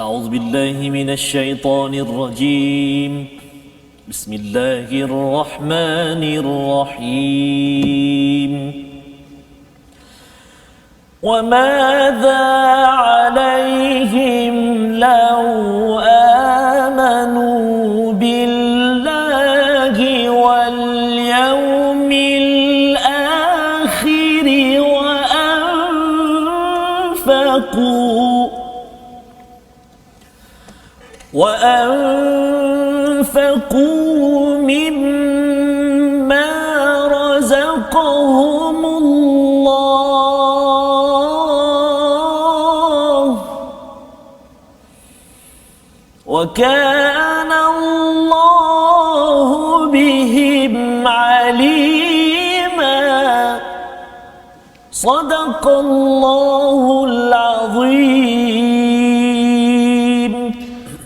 أعوذ بالله من الشيطان الرجيم. بسم الله الرحمن الرحيم. وماذا عليهم لو آمنوا بالله واليوم الآخر وأنفقوا مما رزقهم الله وكان الله بهم عليما. صدق الله العظيم.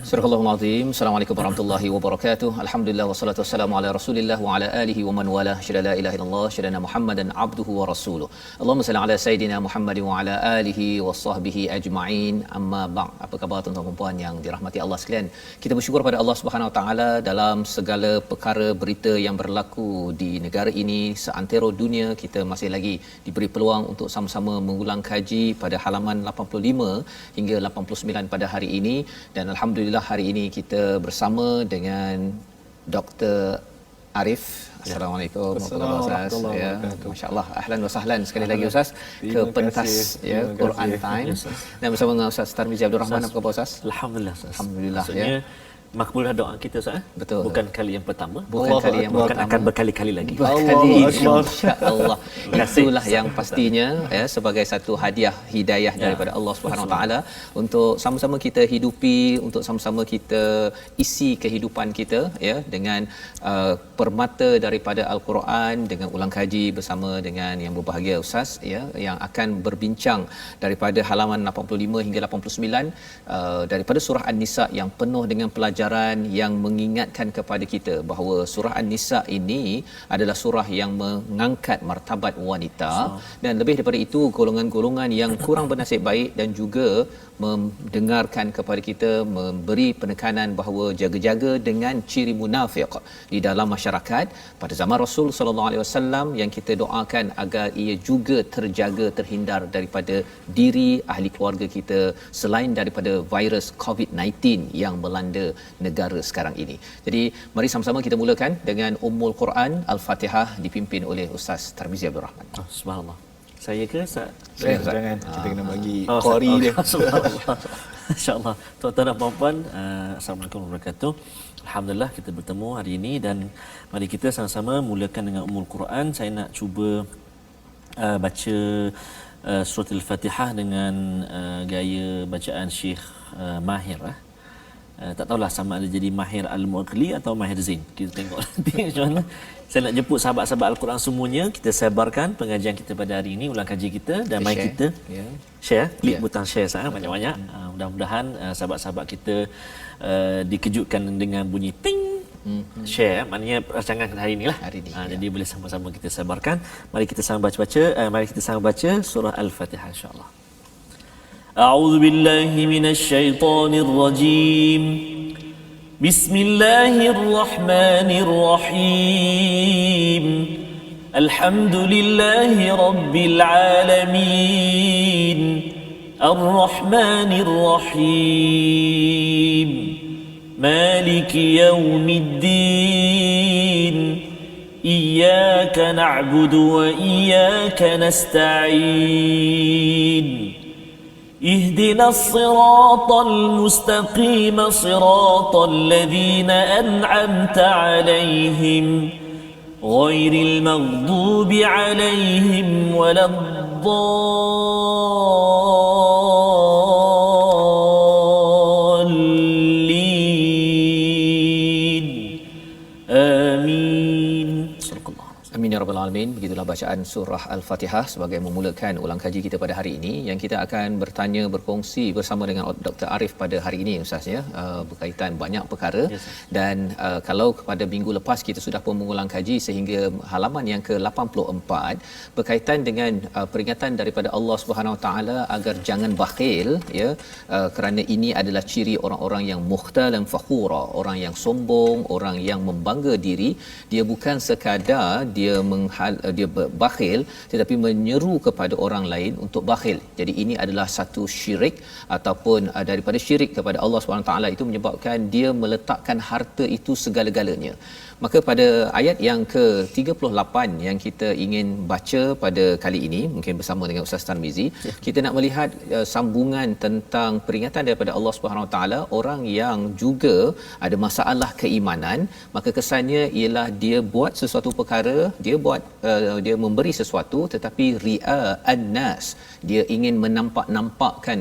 Surahul Azim. Assalamualaikum warahmatullahi wabarakatuh. Alhamdulillah wassalatu wassalamu ala Rasulillah wa ala alihi wa man wala. Syada la ilaha illallah, syada Muhammadan abduhu wa rasuluh. Allahumma salli ala sayidina Muhammadin wa ala alihi wa sahbihi ajma'in. Amma ba'd. Apa khabar tuan-tuan dan puan yang dirahmati Allah sekalian? Kita bersyukur pada Allah Subhanahu wa taala dalam segala perkara berita yang berlaku di negara ini, seantero dunia. Kita masih lagi diberi peluang untuk sama-sama mengulang kaji pada halaman 85 hingga 89 pada hari ini, dan alhamdulillah hari ini kita bersama dengan Dr. Arif. Assalamualaikum warahmatullahi wabarakatuh. Ya, masya-Allah, ahlan wa sahlan sekali lagi Ustaz ke pentas ya Quran Time. Dan bersama dengan Ustaz Tarmizi Abdul Rahman. Apa khabar Ustaz? Alhamdulillah Ustaz. Alhamdulillah. Maksudnya, ya. Makbulah doa kita Ustaz. Betul. Bukan kali yang pertama. Bukan kali yang pertama. Akan berkali-kali lagi. Berkali, insya-Allah. Itulah yang pastinya ya, sebagai satu hadiah hidayah daripada Allah Subhanahu Wa Taala untuk sama-sama kita hidupi, untuk sama-sama kita isi kehidupan kita ya dengan permata daripada Al-Quran, dengan ulang kaji bersama dengan yang berbahagia Ustaz ya, yang akan berbincang daripada halaman 85 hingga 89 daripada surah An-Nisa yang penuh dengan pelajaran yang mengingatkan kepada kita bahawa surah An-Nisa ini adalah surah yang mengangkat martabat wanita, dan lebih daripada itu golongan-golongan yang kurang bernasib baik dan juga mendengarkan kepada kita, memberi penekanan bahawa jaga-jaga dengan ciri munafik di dalam masyarakat pada zaman Rasul sallallahu alaihi wasallam, yang kita doakan agar ia juga terjaga, terhindar daripada diri ahli keluarga kita selain daripada virus COVID-19 yang melanda negara sekarang ini. Jadi mari sama-sama kita mulakan dengan Ummul Quran Al-Fatihah dipimpin oleh Ustaz Tarmizi Abdul Rahman. Subhanallah. Saya ke Ustaz? Jangan. Kita kena bagi qari dia. Insya-Allah. Tuan-tuan dan puan-puan, assalamualaikum warahmatullahi wabarakatuh. Alhamdulillah kita bertemu hari ini, dan mari kita sama-sama mulakan dengan Ummul Quran. Saya nak cuba baca surah Al-Fatihah dengan gaya bacaan Syekh Mahir. Tak tahulah sama ada jadi Mahir Al-Mughli atau Mahir Zain. Kita tengok nanti macam mana. Saya nak jemput sahabat-sahabat Al-Quran semuanya. Kita sebarkan pengajian kita pada hari ini, ulang kaji kita, dan mari kita share, klik butang share banyak-banyak. Mudah-mudahan sahabat-sahabat kita dikejutkan dengan bunyi ting. Share maknanya rancangan hari inilah. Jadi boleh sama-sama kita sebarkan. Mari kita sama baca surah Al-Fatihah insya-Allah. أعوذ بالله من الشيطان الرجيم. بسم الله الرحمن الرحيم. الحمد لله رب العالمين. الرحمن الرحيم. مالك يوم الدين. إياك نعبد وإياك نستعين. اهدنا الصراط المستقيم صراط الذين أنعمت عليهم غير المغضوب عليهم ولا الضالين. آمين. Amin ya rabbal alamin. Begitulah bacaan surah Al-Fatihah sebagai memulakan ulang kaji kita pada hari ini, yang kita akan berkongsi bersama dengan Dr. Arif pada hari ini Ustaz ya, berkaitan banyak perkara. Yes, dan kalau pada minggu lepas kita sudah pun mengulang kaji sehingga halaman yang ke-84 berkaitan dengan peringatan daripada Allah Subhanahu Wa Taala agar jangan bakhil ya, kerana ini adalah ciri orang-orang yang mukhtalan fakhura, orang yang sombong, orang yang membangga diri. Dia bukan sekadar dia bakhil, tetapi menyeru kepada orang lain untuk bakhil. Jadi ini adalah satu syirik ataupun daripada syirik kepada Allah Subhanahu taala, itu menyebabkan dia meletakkan harta itu segala-galanya. Maka pada ayat yang ke-38 yang kita ingin baca pada kali ini, mungkin bersama dengan Ustaz Tarmizi, kita nak melihat sambungan tentang peringatan daripada Allah Subhanahu Wa Taala orang yang juga ada masalah keimanan. Maka kesannya ialah dia buat sesuatu perkara, dia memberi sesuatu, tetapi ri'a an-nas, dia ingin menampak-nampakkan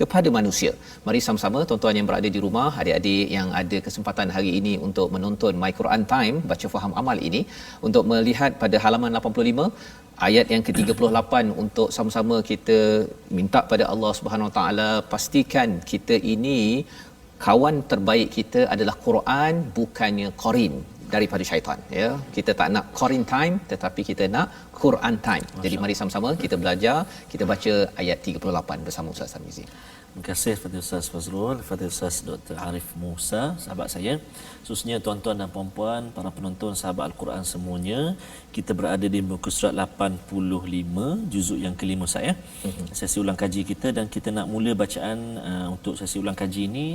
kepada manusia. Mari sama-sama tuan-tuan yang berada di rumah, adik-adik yang ada kesempatan hari ini untuk menonton My Quran Time baca faham amal ini, untuk melihat pada halaman 85 ayat yang ke-38, untuk sama-sama kita minta pada Allah Subhanahu Wa Taala pastikan kita ini kawan terbaik kita adalah Quran, bukannya qarin daripada syaitan ya. Kita tak nak qarin time, tetapi kita nak Quran time. Jadi mari sama-sama kita belajar, kita baca ayat 38 bersama Ustaz Tarmizi. Terima kasih kepada Ustaz Fazrul, kepada Ustaz Dr. Arif Musa, sahabat saya. Khususnya tuan-tuan dan puan-puan, para penonton sahabat Al-Quran semuanya. Kita berada di muka surat 85, juzuk yang kelima saya. Sesi ulang kaji kita, dan kita nak mula bacaan untuk sesi ulang kaji ini.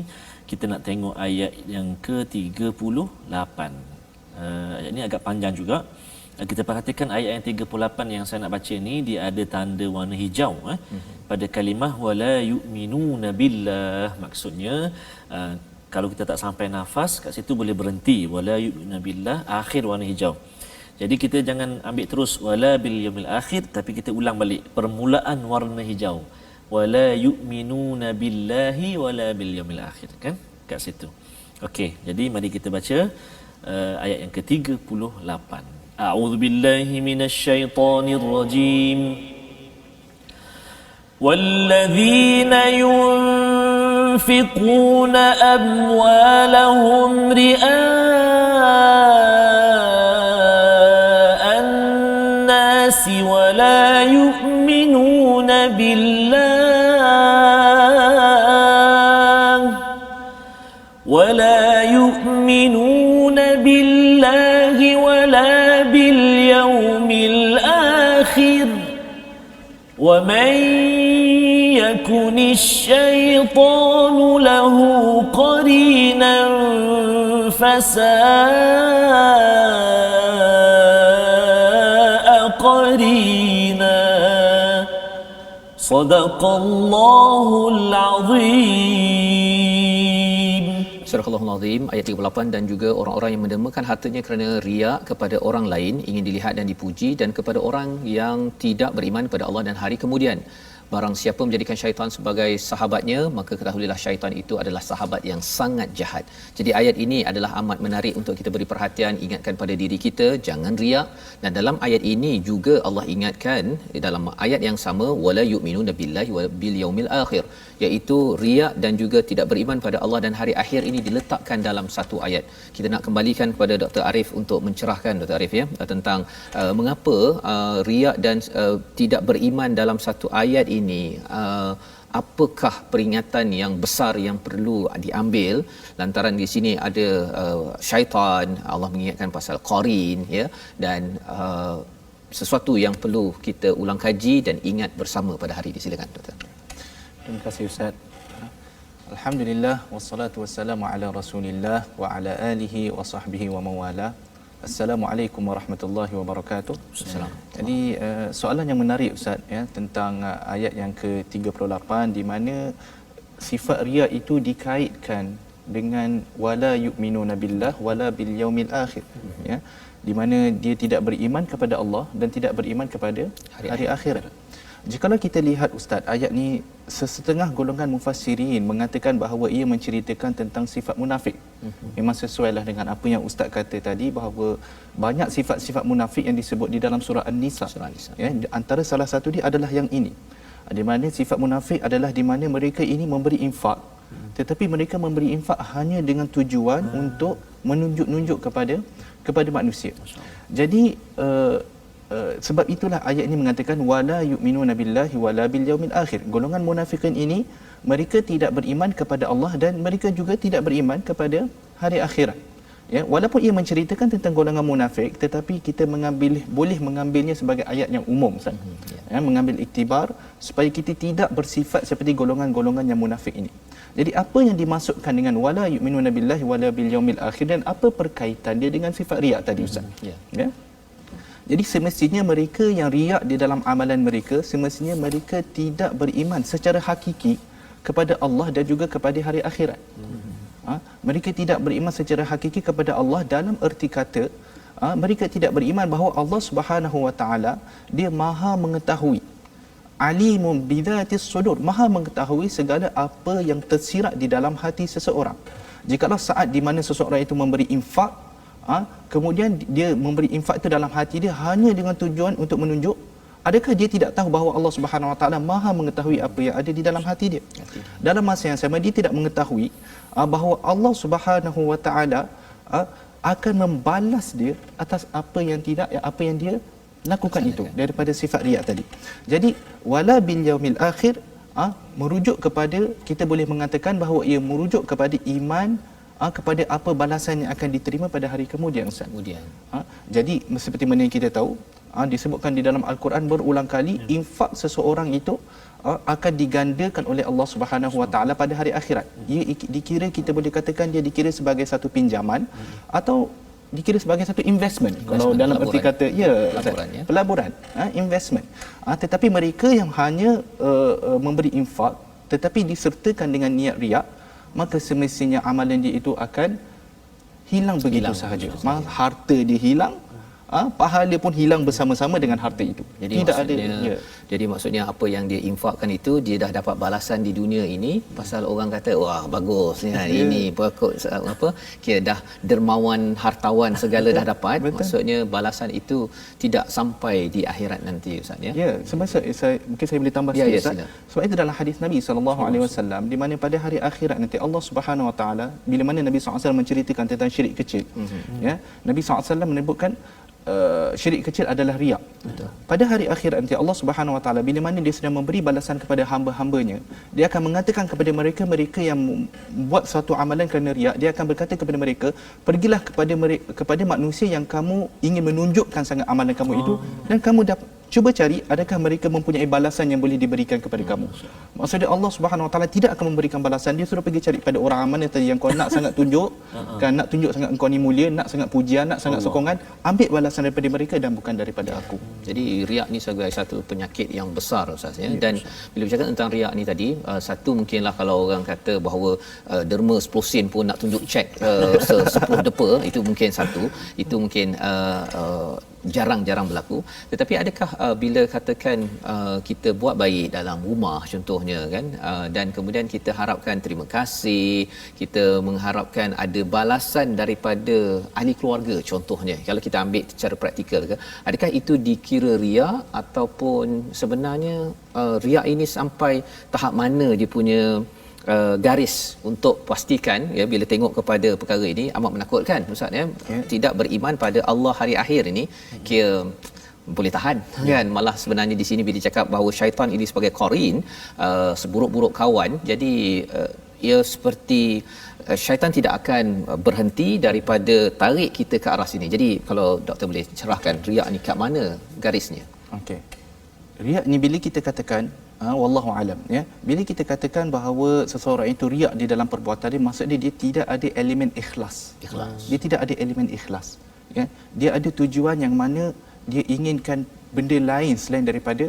Kita nak tengok ayat yang ke-38. Ayat ini agak panjang juga. Kita perhatikan ayat yang 38 yang saya nak baca ni, dia ada tanda warna hijau pada kalimah wala yu'minuna billah. Maksudnya kalau kita tak sampai nafas kat situ boleh berhenti, wala yu'minuna billah, akhir warna hijau. Jadi kita jangan ambil terus wala bil yaumil akhir, tapi kita ulang balik permulaan warna hijau, wala yu'minuna billahi wala bil yaumil akhir, kan kat situ. Okey, jadi mari kita baca ayat yang ke-38. A'udzu billahi minasy syaithanir rajim. Walladzina yunfiquna amwalahum ria'an nasi wa la yu'minuna billah wa la yu'minuna billahi wa la باليوم الآخر ومن يكن الشيطان له قرينا فساء قرينا صدق الله العظيم. Surah Al-Azim ayat 38. Dan juga orang-orang yang mendermakan hartanya kerana riak kepada orang lain, ingin dilihat dan dipuji, dan kepada orang yang tidak beriman pada Allah dan hari kemudian. Barang siapa menjadikan syaitan sebagai sahabatnya, maka ketahuilah syaitan itu adalah sahabat yang sangat jahat. Jadi ayat ini adalah amat menarik untuk kita beri perhatian, ingatkan pada diri kita jangan riak. Dan dalam ayat ini juga Allah ingatkan dalam ayat yang sama wala yu'minuna billahi wa bil yaumil akhir, iaitu riak dan juga tidak beriman pada Allah dan hari akhir ini diletakkan dalam satu ayat. Kita nak kembalikan kepada Dr. Arif untuk mencerahkan, Dr. Arif ya, tentang mengapa riak dan tidak beriman dalam satu ayat ini. Apakah peringatan yang besar yang perlu diambil lantaran di sini ada syaitan, Allah mengingatkan pasal qarin ya, dan sesuatu yang perlu kita ulang kaji dan ingat bersama pada hari ini. Silakan Doktor. Terima kasih Ustaz. Alhamdulillah wassalatu wassalamu ala Rasulillah wa ala alihi wa sahbihi wa mawala. Assalamualaikum warahmatullahi wabarakatuh. Jadi soalan yang menarik Ustaz ya, tentang ayat yang ke-38 di mana sifat riya itu dikaitkan dengan wala yu'minuna billah wala bil yaumil akhir ya, di mana dia tidak beriman kepada Allah dan tidak beriman kepada hari akhirat. Jikalau kita lihat Ustaz, ayat ni sesetengah golongan mufassirin mengatakan bahawa ia menceritakan tentang sifat munafik. Memang sesuailah dengan apa yang Ustaz kata tadi, bahawa banyak sifat-sifat munafik yang disebut di dalam surah An-Nisa. Ya, antara salah satu dia adalah yang ini. Di mana sifat munafik adalah di mana mereka ini memberi infak, tetapi mereka memberi infak hanya dengan tujuan untuk menunjuk-nunjuk kepada manusia. Jadi sebab itulah ayat ini mengatakan wala yu'minuna billahi wala bil yaumil akhir. Golongan munafikin ini mereka tidak beriman kepada Allah dan mereka juga tidak beriman kepada hari akhirat. Ya, walaupun ia menceritakan tentang golongan munafik, tetapi kita boleh mengambilnya sebagai ayat yang umum, Ustaz. Ya, mengambil iktibar supaya kita tidak bersifat seperti golongan-golongan yang munafik ini. Jadi apa yang dimaksudkan dengan wala yu'minuna billahi wala bil yaumil akhir, dan apa perkaitan dia dengan sifat riak tadi, Ustaz? Ya. Jadi semestinya mereka yang riak di dalam amalan mereka, semestinya mereka tidak beriman secara hakiki kepada Allah dan juga kepada hari akhirat. Mereka tidak beriman secara hakiki kepada Allah dalam erti kata mereka tidak beriman bahawa Allah Subhanahu Wa Taala dia Maha mengetahui, alimun bidzatis sudur, Maha mengetahui segala apa yang tersirat di dalam hati seseorang. Jikalau saat di mana seseorang itu memberi infak, kemudian dia memberi infak itu dalam hati dia hanya dengan tujuan untuk menunjuk, adakah dia tidak tahu bahawa Allah Subhanahu Wa Taala Maha mengetahui apa yang ada di dalam hati dia? Dalam masa yang sama dia tidak mengetahui bahawa Allah Subhanahu Wa Taala akan membalas dia atas apa yang dia lakukan itu daripada sifat riak tadi. Jadi wala bil yaumil akhir merujuk kepada, kita boleh mengatakan bahawa ia merujuk kepada iman kepada apa balasan yang akan diterima pada hari kemudian, Ustaz. Jadi seperti mana yang kita tahu, disebutkan di dalam Al-Quran berulang kali infak seseorang itu akan digandakan oleh Allah Subhanahu Wa Taala pada hari akhirat. Ia dikira, kita boleh katakan dia dikira sebagai satu pinjaman atau dikira sebagai satu investment. Kalau dalam erti kata pelaburan, investment. Tetapi mereka yang hanya memberi infak tetapi disertakan dengan niat riak, maka semestinya amalan dia itu akan hilang begitu sahaja. Harta dia hilang, pahala pun hilang bersama-sama dengan harta itu. Jadi tidak ada. Jadi maksudnya apa yang dia infakkan itu dia dah dapat balasan di dunia ini, pasal orang kata wah bagusnya ini pokok apa kira dah dermawan hartawan segala dah dapat. Maksudnya balasan itu tidak sampai di akhirat nanti, Ustaz, ya. Ya, sebab mungkin saya boleh tambah sikit, Ustaz. Sebab itu dalam hadis Nabi SAW di mana pada hari akhirat nanti Allah Subhanahu Wa Taala, bila mana Nabi SAW menceritakan tentang syirik kecil, ya, Nabi SAW menyebutkan syirik kecil adalah riak. Pada hari akhirat nanti Allah Subhanahu Wa Taala bila mana dia sedang memberi balasan kepada hamba-hambanya, dia akan mengatakan kepada mereka yang buat satu amalan kerana riak, dia akan berkata kepada mereka, pergilah kepada manusia yang kamu ingin menunjukkan sangat amalan kamu itu, dan kamu cuba cari adakah mereka mempunyai balasan yang boleh diberikan kepada kamu. Maksudnya Allah Subhanahu Wa Taala tidak akan memberikan balasan, dia suruh pergi cari pada orang aman tadi yang kau nak sangat tunjuk, kan nak tunjuk sangat engkau ni mulia, nak sangat pujian, nak sangat sokongan, ambil balasan daripada mereka dan bukan daripada aku. Jadi riak ni sebagai satu penyakit yang besar, Ustaz, ya. Dan bila bercakap tentang riak ni tadi, satu mungkinlah kalau orang kata bahawa derma 10 sen pun nak tunjuk cek 10 depa, itu mungkin satu, itu mungkin jarang-jarang berlaku. Tetapi adakah bila katakan kita buat baik dalam rumah contohnya kan, dan kemudian kita harapkan terima kasih, kita mengharapkan ada balasan daripada ahli keluarga contohnya, kalau kita ambil secara praktikal ke, adakah itu dikira riak ataupun sebenarnya riak ini sampai tahap mana dia punya garis untuk pastikan, ya, bila tengok kepada perkara ini amat menakutkan, Ustaz, ya. Tidak beriman pada Allah hari akhir ini kira boleh tahan kan. Malah sebenarnya di sini bila cakap bahawa syaitan ini sebagai qarin, seburuk-buruk kawan, jadi ia seperti syaitan tidak akan berhenti daripada tarik kita ke arah sini. Jadi kalau doktor boleh cerahkan riak ni kat mana garisnya? Okey. Riak ni bila kita katakan wallahu alam, ya, bila kita katakan bahawa seseorang itu riak di dalam perbuatan dia, maksudnya dia tidak ada elemen ikhlas. Dia tidak ada elemen ikhlas, ya. Dia ada tujuan yang mana dia inginkan benda lain selain daripada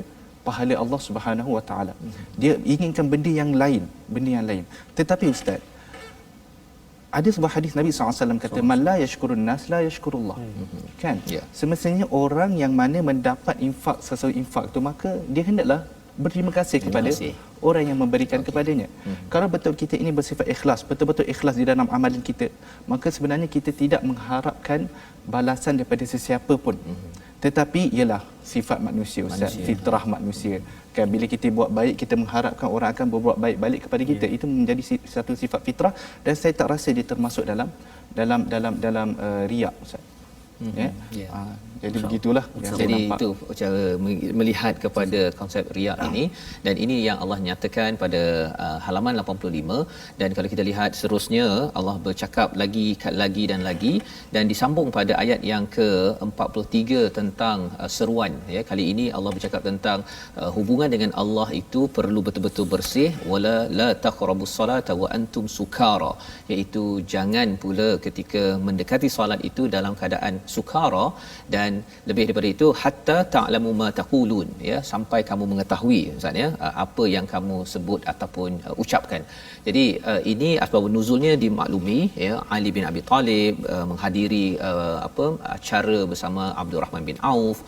pahala Allah Subhanahu Wa Taala. Dia inginkan benda yang lain. Tetapi Ustaz, ada sebuah hadis Nabi SAW kata, man la yashkurun nas la yashkurullah. Kan? Semestinya orang yang mana mendapat infak, sesuatu infak tu, maka dia hendaklah berterima kasih kepada orang yang memberikan kepadanya. Kalau betul kita ini bersifat ikhlas, betul-betul ikhlas di dalam amalan kita, maka sebenarnya kita tidak mengharapkan balasan daripada sesiapa pun. Tetapi ialah sifat manusia, Ustaz, fitrah manusia. Kan bila kita buat baik, kita mengharapkan orang akan berbuat baik balik kepada kita. Itu menjadi satu sifat fitrah, dan saya tak rasa dia termasuk dalam riak, Ustaz. Jadi begitulah yang saya jadi nampak. itu cara melihat kepada konsep riak ini, dan ini yang Allah nyatakan pada halaman 85. Dan kalau kita lihat seterusnya, Allah bercakap lagi dan lagi, dan disambung pada ayat yang ke-43 tentang seruan, ya. Kali ini Allah bercakap tentang hubungan dengan Allah itu perlu betul-betul bersih. Wala la taqrabus salata wa antum sukara, iaitu jangan pula ketika mendekati solat itu dalam keadaan sukara, dan lebih daripada itu hatta ta'lamu ma taqulun, ya, sampai kamu mengetahui, Ustaz, ya, apa yang kamu sebut ataupun ucapkan. Jadi ini asbab nuzulnya dimaklumi, ya. Ali bin Abi Talib menghadiri acara bersama Abdul Rahman bin Auf,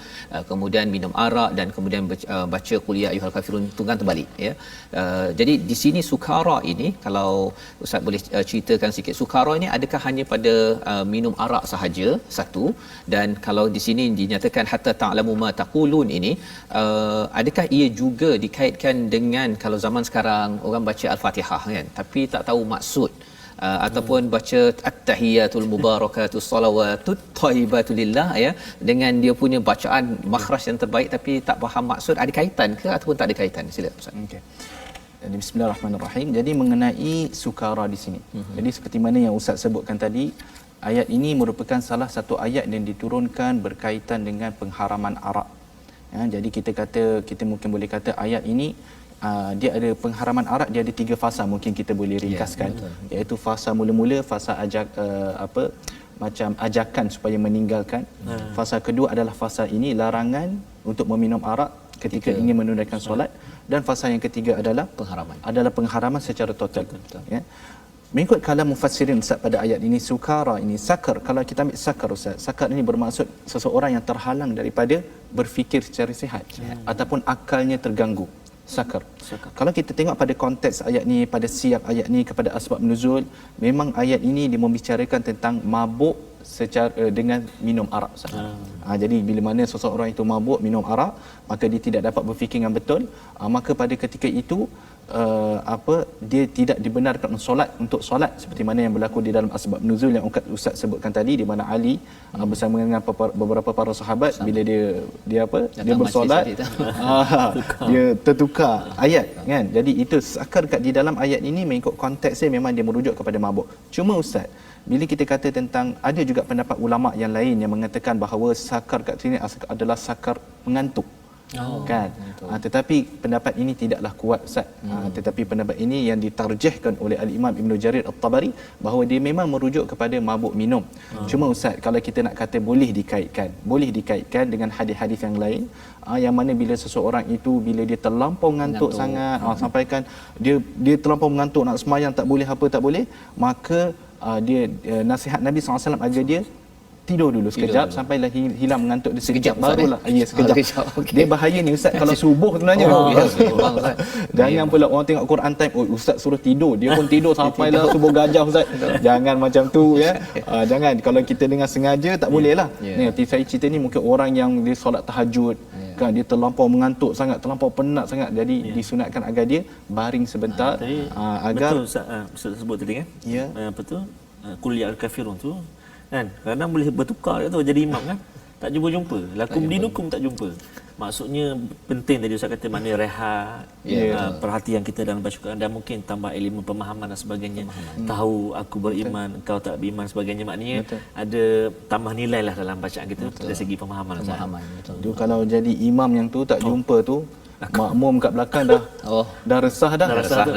kemudian minum arak, dan kemudian baca qul ya ayyuhal kafirun tunggang terbalik, ya. Jadi di sini sukara ini, kalau Ustaz boleh ceritakan sikit, sukara ini adakah hanya pada minum arak sahaja, satu, dan kalau di sini dinyatakan hatta ta'lamu ma taqulun ini, adakah ia juga dikaitkan dengan kalau zaman sekarang orang baca al-Fatihah, kan, tapi tak tahu maksud, ataupun baca at-tahiyatul mubarakatus salawatut thayyibatu lillah, ya, dengan dia punya bacaan makhraj yang terbaik tapi tak faham maksud, ada kaitan ke ataupun tak ada kaitan? Sila Ustaz. Okey. Jadi bismillahirrahmanirrahim. Jadi mengenai sukara di sini. Jadi seperti mana yang Ustaz sebutkan tadi, ayat ini merupakan salah satu ayat yang diturunkan berkaitan dengan pengharaman arak. Ya, jadi kita mungkin boleh kata ayat ini dia ada pengharaman arak, dia ada 3 fasa, mungkin kita boleh ringkaskan, iaitu fasa mula-mula, fasa macam ajakan supaya meninggalkan. Fasa kedua adalah fasa ini larangan untuk meminum arak ketika ingin menunaikan solat, dan fasa yang ketiga adalah pengharaman secara total. Ya. Mengikut kalam mufassirin, Ustaz, pada ayat ini sukara ini, sakar, kalau kita ambil sakar, Ustaz, sakar ini bermaksud seseorang yang terhalang daripada berfikir secara sihat, ataupun akalnya terganggu. Sakar. Kalau kita tengok pada konteks ayat ni, pada siap ayat ni, kepada asbab nuzul, memang ayat ini dia membicarakan tentang mabuk secara dengan minum arak. Jadi bila mana seseorang itu mabuk minum arak, maka dia tidak dapat berfikir yang betul, maka pada ketika itu dia tidak dibenarkan untuk solat seperti mana yang berlaku di dalam asbab nuzul yang Ustaz sebutkan tadi, di mana Ali bersama dengan beberapa para sahabat, bila dia bersolat, dia tertukar ayat, kan. Jadi itu sakar kat di dalam ayat ini, mengikut konteksnya memang dia merujuk kepada mabuk. Cuma Ustaz, bila kita kata tentang, ada juga pendapat ulama yang lain yang mengatakan bahawa sakar kat sini adalah sakar mengantuk. Kan, tetapi pendapat ini tidaklah kuat, Ustaz. Tetapi pendapat ini yang ditarjihkan oleh Al-Imam Ibn Jarir At-Tabari, bahawa dia memang merujuk kepada mabuk minum. Cuma Ustaz, kalau kita nak kata boleh dikaitkan dengan hadis-hadis yang lain, yang mana bila seseorang itu, bila dia terlampau mengantuk sangat, sampaikan dia terlampau mengantuk, nak semayang tak boleh, tak boleh, maka dia nasihat Nabi SAW agar dia tidur dulu sekejap, sampailah hilang mengantuk dia sekejap, barulah sekejap. Okay. Dia bahaya ni, Ustaz, kalau subuh sebenarnya. Jangan pula orang tengok Quran time, Ustaz suruh tidur, dia pun tidur sampailah subuh gajah, Ustaz. Jangan macam tu, ya. Jangan, kalau kita dengan sengaja tak boleh lah. Ni saya cerita ni mungkin orang yang dia solat tahajud, kan, dia terlampau mengantuk sangat, terlampau penat sangat, jadi disunatkan agar dia baring sebentar, agar betul Ustaz sebut tadi, kan. Apa tu, qul ya al-kafirun tu, kan, kadang boleh bertukar tu jadi imam, kan, tak jumpa lakum dinukum, tak jumpa. Maksudnya penting tadi Ustaz kata, mana rehat, perhatian kita dalam baca Quran, dan mungkin tambah ilmu pemahaman dan sebagainya. Tahu aku beriman, engkau tak beriman sebagainya, maknanya ada tambah nilai lah dalam bacaan kita dari segi pemahaman. Itu kalau jadi imam yang tu tak jumpa tu, makmum kat belakang dah resah dah.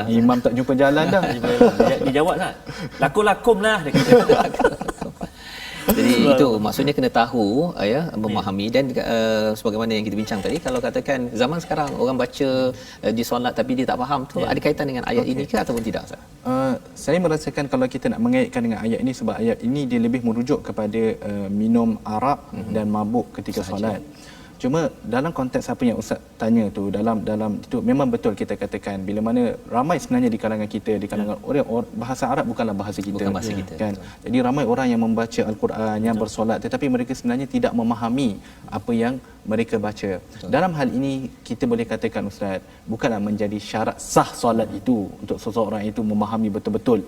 Imam tak jumpa jalan dah. Dia jawab tak? Lakum lah dia kata. Jadi itu maksudnya kena tahu, memahami, dan sebagaimana yang kita bincang tadi, kalau katakan zaman sekarang orang baca di solat tapi dia tak faham tu, ada kaitan dengan ayat ini ke ataupun tidak, Ustaz? Saya merasakan kalau kita nak mengaitkan dengan ayat ini, sebab ayat ini dia lebih merujuk kepada minum arak dan mabuk ketika solat. Cuma dalam konteks apa yang Ustaz tanya tu, dalam itu memang betul kita katakan bila mana ramai sebenarnya di kalangan kita, di kalangan orang bahasa Arab bukanlah bahasa kita, Bukan bahasa kita, kan. betul. Jadi ramai orang yang membaca al-Quran, yang bersolat, tetapi mereka sebenarnya tidak memahami apa yang mereka baca. Dalam hal ini kita boleh katakan Ustaz, bukanlah menjadi syarat sah solat itu untuk seseorang itu memahami betul-betul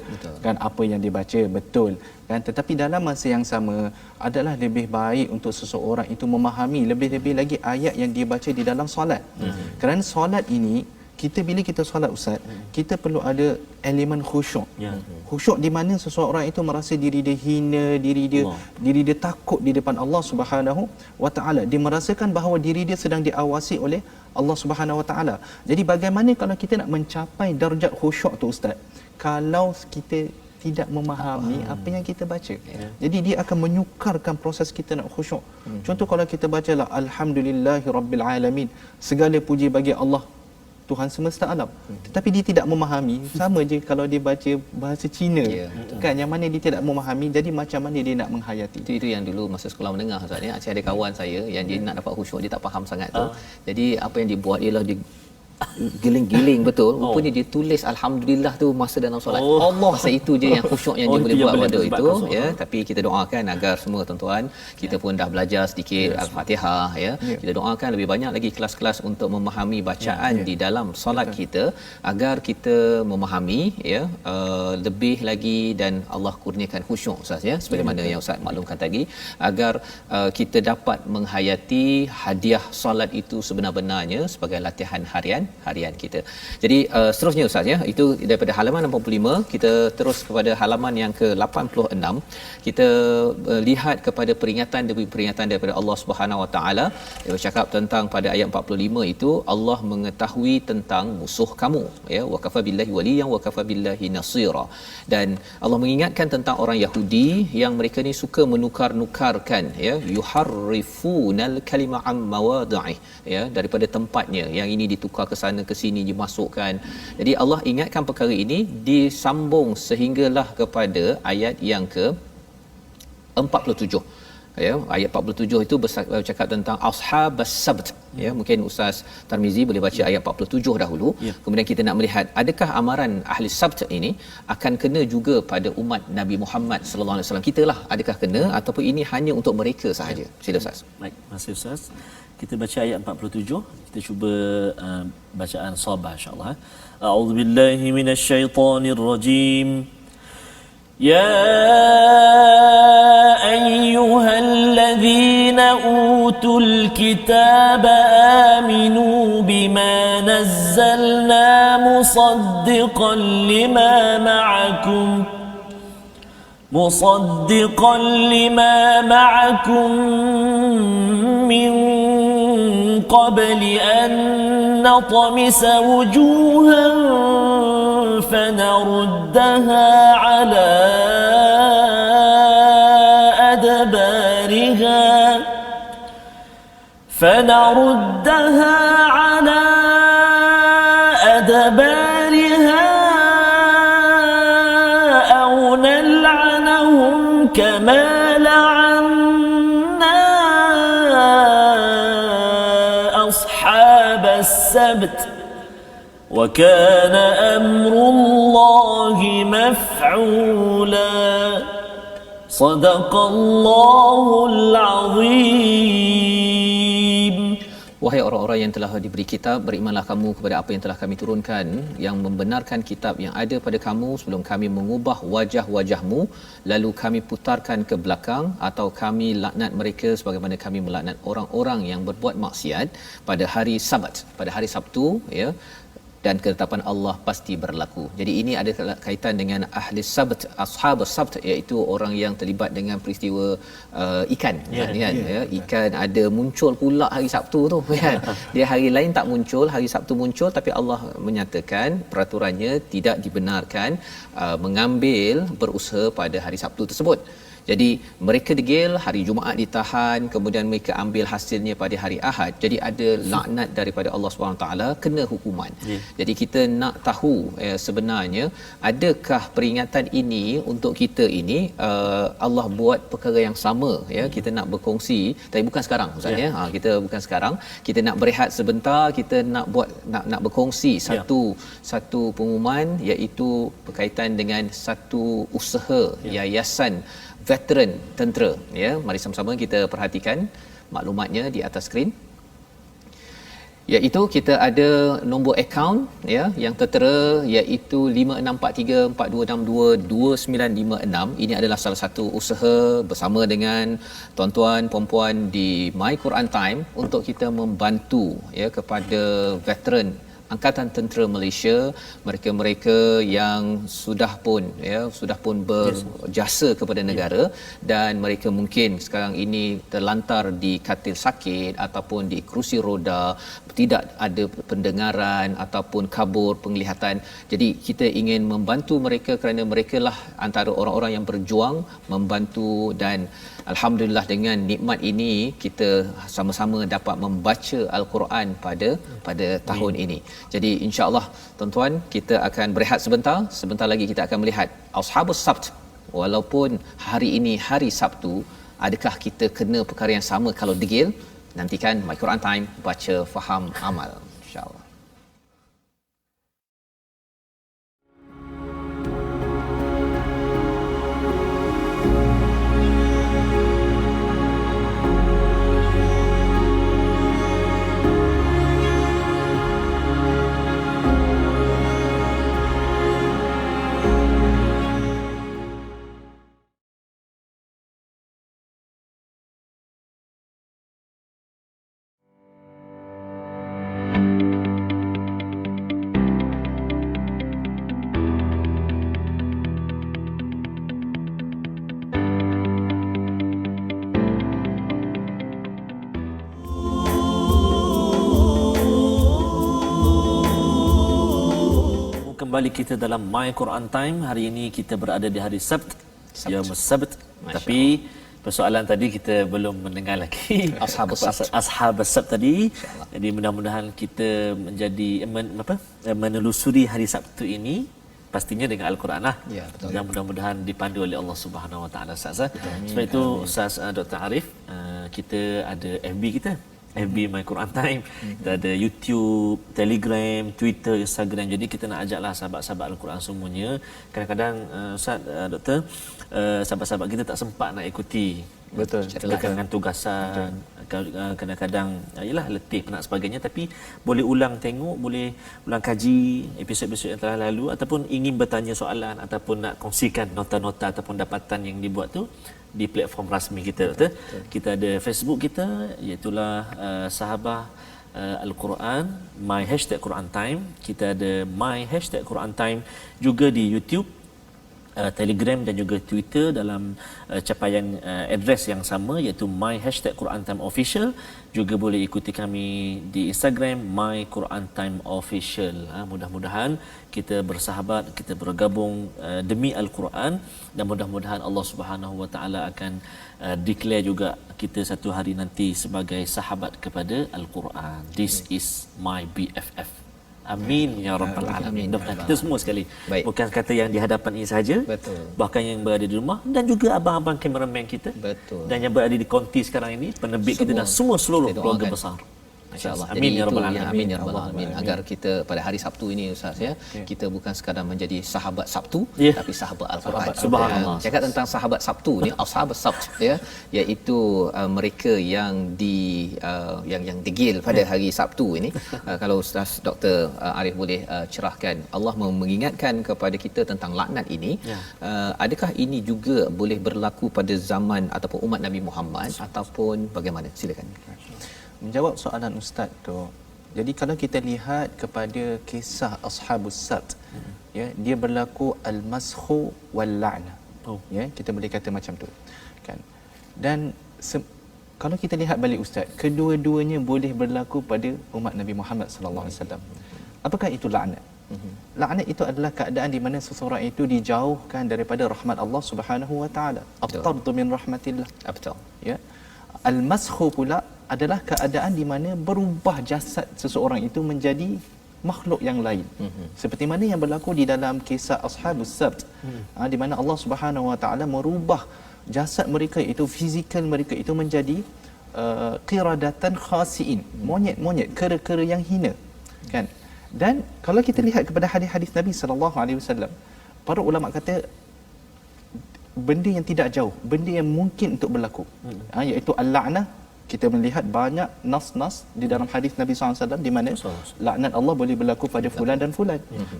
kan apa yang dia baca, betul kan, tetapi dalam masa yang sama adalah lebih baik untuk seseorang itu memahami lebih-lebih lagi ayat yang dia baca di dalam solat. Kerana solat ini kita bila kita solat Ustaz, kita perlu ada elemen khusyuk. Khusyuk di mana seseorang itu merasa diri dia hina, diri dia takut di depan Allah Subhanahu wa taala. Dia merasakan bahawa diri dia sedang diawasi oleh Allah Subhanahu wa taala. Jadi bagaimana kalau kita nak mencapai darjat khusyuk tu Ustaz, kalau kita tidak memahami apa yang kita baca. Jadi dia akan menyukarkan proses kita nak khusyuk. Contoh kalau kita bacalah alhamdulillahirabbil alamin, segala puji bagi Allah Tuhan semesta alam, tetapi dia tidak memahami, sama je kalau dia baca bahasa Cina, kan, yang mana dia tidak memahami, jadi macam mana dia nak menghayati. Itu yang dulu masa sekolah menengah Ustaz ya, ada kawan saya yang dia nak dapat khusyuk, dia tak faham sangat tu. Jadi apa yang dia buat ialah dia giling-giling betul. Rupanya dia tulis alhamdulillah tu masa dalam solat. Allah, masa itu je yang khusyuk yang dia boleh buat pada itu ya. Tapi kita doakan agar semua tuan-tuan kita pun dah belajar sedikit Al-Fatihah ya. Kita doakan lebih banyak lagi kelas-kelas untuk memahami bacaan di dalam solat kita agar kita memahami ya lebih lagi dan Allah kurniakan khusyuk Ustaz ya, seperti mana yang Ustaz maklumkan tadi, agar kita dapat menghayati hadiah solat itu sebenar-benarnya sebagai latihan harian kita. Jadi seterusnya Ustaz ya, itu daripada halaman 65 kita terus kepada halaman yang ke-86. Kita lihat kepada peringatan demi peringatan daripada Allah Subhanahu Wa Taala. Dia bercakap tentang pada ayat 45 itu Allah mengetahui tentang musuh kamu ya, wa kafa billahi waliyan wa kafa billahi nasira. Dan Allah mengingatkan tentang orang Yahudi yang mereka ni suka menukar-nukarkan ya, yuharrifunal kalima am mawadhi'i ya, daripada tempatnya, yang ini ditukar ke sana ke sini dimasukkan. Jadi Allah ingatkan perkara ini disambung sehinggalah kepada ayat yang ke 47 ya. Ayat 47 itu bercakap tentang ashabas sabt ya. Mungkin Ustaz Tarmizi boleh baca ayat 47 dahulu kemudian kita nak melihat adakah amaran ahli sabt ini akan kena juga pada umat Nabi Muhammad sallallahu alaihi wasallam kita lah, adakah kena ataupun ini hanya untuk mereka sahaja. Sila Ustaz. Baik, terima kasih Ustaz. Kita baca ayat 47, kita cuba bacaan sabah insya-Allah. A'udzubillahi minasyaitonirrajim. Ya ayyuhalladzina utul kitaba aminu bima nazzalna musaddiqan lima ma'akum min قبل أن نطمس وجوها فنردها على أدبارها أو نلعنهم كما لعنا أصحاب السبت وكان أمر الله مفعولا صدق الله العظيم. Wahai orang-orang yang telah diberi kitab, berimanlah kamu kepada apa yang telah kami turunkan, yang membenarkan kitab yang ada pada kamu sebelum kami mengubah wajah-wajahmu lalu kami putarkan ke belakang, atau kami laknat mereka sebagaimana kami melaknat orang-orang yang berbuat maksiat pada hari Sabat, pada hari Sabtu ya, dan ketetapan Allah pasti berlaku. Jadi ini ada kaitan dengan ahli sabt, ashabus sabt, iaitu orang yang terlibat dengan peristiwa ikan kan. Ikan ada muncul pula hari Sabtu tu kan. Dia hari lain tak muncul, hari Sabtu muncul, tapi Allah menyatakan peraturannya tidak dibenarkan mengambil berusaha pada hari Sabtu tersebut. Jadi mereka degil, hari Jumaat ditahan, kemudian mereka ambil hasilnya pada hari Ahad. Jadi ada laknat daripada Allah SWT, kena hukuman. Jadi kita nak tahu sebenarnya adakah peringatan ini untuk kita ini Allah buat perkara yang sama, ya, kita nak berkongsi, tapi bukan sekarang Ustaz, ya. Kita bukan sekarang, kita nak berehat sebentar, kita nak buat nak berkongsi satu pengumuman, iaitu berkaitan dengan satu usaha yayasan veteran tentera, ya. Mari sama-sama kita perhatikan maklumatnya di atas skrin. Iaitu kita ada nombor akaun, ya, yang tertera, iaitu 564342622956. Ini adalah salah satu usaha bersama dengan tuan-tuan puan-puan di My Quran Time untuk kita membantu, ya, kepada veteran Angkatan Tentera Malaysia, mereka-mereka yang sudah pun berjasa kepada negara, dan mereka mungkin sekarang ini terlantar di katil sakit ataupun di kerusi roda, tidak ada pendengaran ataupun kabur penglihatan. Jadi kita ingin membantu mereka kerana merekalah antara orang-orang yang berjuang membantu, dan alhamdulillah dengan nikmat ini kita sama-sama dapat membaca Al-Quran pada tahun ini. Jadi insya-Allah tuan-tuan, kita akan berehat sebentar lagi kita akan melihat Ashabus Sabt. Walaupun hari ini hari Sabtu, adakah kita kena perkara yang sama kalau degil? Nantikan My Quran Time, baca, faham, amal, insya-Allah. Kembali kita dalam My Quran Time. Hari ini kita berada di hari Sabt. Ya, Sabt. Tapi persoalan tadi kita belum mendengar lagi Ashabus Sabt tadi. Jadi mudah-mudahan kita menjadi menelusuri hari Sabtu ini pastinya dengan Al-Quran lah. Ya, betul. Dan mudah-mudahan dipandu oleh Allah Subhanahu Wa Taala, Ustaz. Sebab itu Ustaz Dr. Arif, kita ada FB kita, FB My Quran Time, kita ada YouTube, Telegram, Twitter, Instagram. Jadi kita nak ajaklah sahabat-sahabat Al-Quran semuanya. Kadang-kadang Ustaz, Doktor, sahabat-sahabat kita tak sempat nak ikuti. Betul. Dengan tugasan, kadang-kadang yalah letih penat sebagainya, tapi boleh ulang tengok, boleh ulang kaji episod-episod yang telah lalu, ataupun ingin bertanya soalan ataupun nak kongsikan nota-nota ataupun dapatan yang dibuat tu di platform rasmi kita. Betul. Kita ada Facebook kita, iaitu sahabah Al-Quran, My #Quran Time. Kita ada My #Quran Time juga di YouTube, Telegram dan juga Twitter dalam capaian address yang sama, iaitu My #Quran Time Official. Juga boleh ikuti kami di Instagram My Quran Time Official. Mudah-mudahan kita bersahabat, kita bergabung demi Al-Quran, dan mudah-mudahan Allah Subhanahu Wa Taala akan declare juga kita satu hari nanti sebagai sahabat kepada Al-Quran. This is my BFF. Amin ya rabbal alamin. Dan kita semua sekali. Baik. Bukan kata yang di hadapan ini sahaja. Betul. Bahkan yang berada di rumah, dan juga abang-abang kameraman kita. Betul. Dan yang berada di konti sekarang ini, penerbit kita, dan semua seluruh keluarga besar. Masya-Allah. Amin ya rabbal alamin. Amin ya rabbal alamin. Agar kita pada hari Sabtu ini, Ustaz, ya, kita bukan sekadar menjadi sahabat Sabtu, tapi sahabat Al-Quran. Subhanallah. Cakap tentang sahabat Sabtu ni, Ashabus Sabt, ya, iaitu mereka yang yang degil pada hari Sabtu ini. Kalau Ustaz Dr. Arif boleh cerahkan, Allah mengingatkan kepada kita tentang laknat ini. Adakah ini juga boleh berlaku pada zaman ataupun umat Nabi Muhammad, ataupun bagaimana? Silakan. Menjawab soalan Ustaz tu, jadi kalau kita lihat kepada kisah Ashabus Sabt, ya, dia berlaku al-maskhu wal-la'na. Ya, kita boleh kata macam tu. Kan? Dan kalau kita lihat balik Ustaz, kedua-duanya boleh berlaku pada umat Nabi Muhammad sallallahu alaihi wasallam. Apakah itu laknat? Laknat itu adalah keadaan di mana seseorang itu dijauhkan daripada rahmat Allah Subhanahu wa taala. At-tardu min rahmatillah. Betul. Ya. Al-maskhu pula adalah keadaan di mana berubah jasad seseorang itu menjadi makhluk yang lain. Seperti mana yang berlaku di dalam kisah Ashabus Sabt. Di mana Allah Subhanahu wa taala merubah jasad mereka itu, fizikal mereka itu menjadi qiradatan khasiin, monyet-monyet, kera-kera yang hina, kan? Dan kalau kita lihat kepada hadis-hadis Nabi sallallahu alaihi wasallam, para ulama kata benda yang tidak jauh, benda yang mungkin untuk berlaku, iaitu al-la'nah. Kita melihat banyak nas-nas di dalam hadis Nabi SAW di mana laknat Allah boleh berlaku pada fulan dan fulan.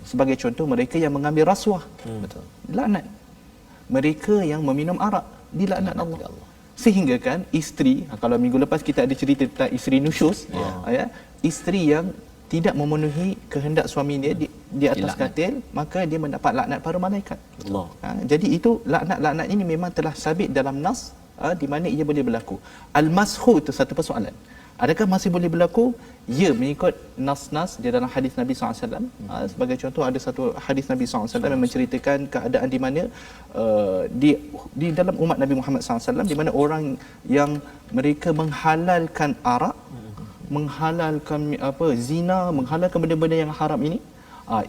Sebagai contoh, mereka yang mengambil rasuah, betul, laknat. Mereka yang meminum arak, dilaknat Allah. Sehingga kan isteri, kalau minggu lepas kita ada cerita tentang isteri nusyus, ya, isteri yang tidak memenuhi kehendak suaminya di atas katil, maka dia mendapat laknat para malaikat. Allah. Jadi itu laknat-laknat ini memang telah sabit dalam nas, di mana ia boleh berlaku. Al-mashu itu satu persoalan. Adakah masih boleh berlaku? Ya, mengikut nas-nas di dalam hadis Nabi SAW. Sebagai contoh, ada satu hadis Nabi SAW yang menceritakan keadaan di mana di dalam umat Nabi Muhammad SAW, di mana orang yang mereka menghalalkan arak, menghalalkan zina, menghalalkan benda-benda yang haram